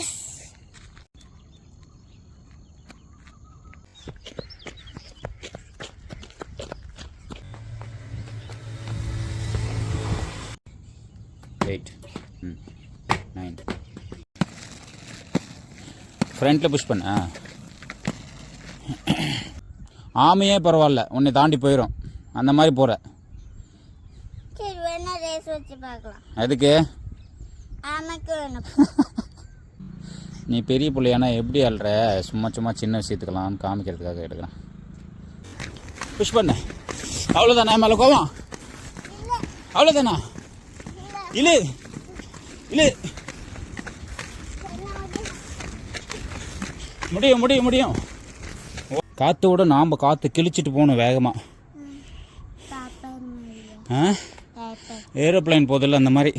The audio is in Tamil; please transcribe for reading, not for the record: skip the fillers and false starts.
எஸ். எயிட். 9. ஃப்ரண்ட்டில் புஷ் பண்ண. ஆமையே பரவாயில்ல, உன்னை தாண்டி போயிடும். அந்த மாதிரி போகிற. சரி வேணா ரேஸ் வச்சு பார்க்கலாம். அதுக்கு ஆமைக்கு வேணும். நீ பெரிய பிள்ளையானா எப்படி அல்ற? சும்மா சும்மா சின்ன விஷயத்துக்கெல்லாம் காமிக்கிறதுக்காக எடுக்கிறேன். புஷ் பண்ண. அவ்வளோதானே மேலே கோவம்? அவ்வளோதானா? இல்லை இல்லை, முடியும் முடியும் முடியும். காற்று விட நாம் காற்று கிழிச்சிட்டு போகணும் வேகமாக. ஏரோப்ளைன் போதில்ல அந்த மாதிரி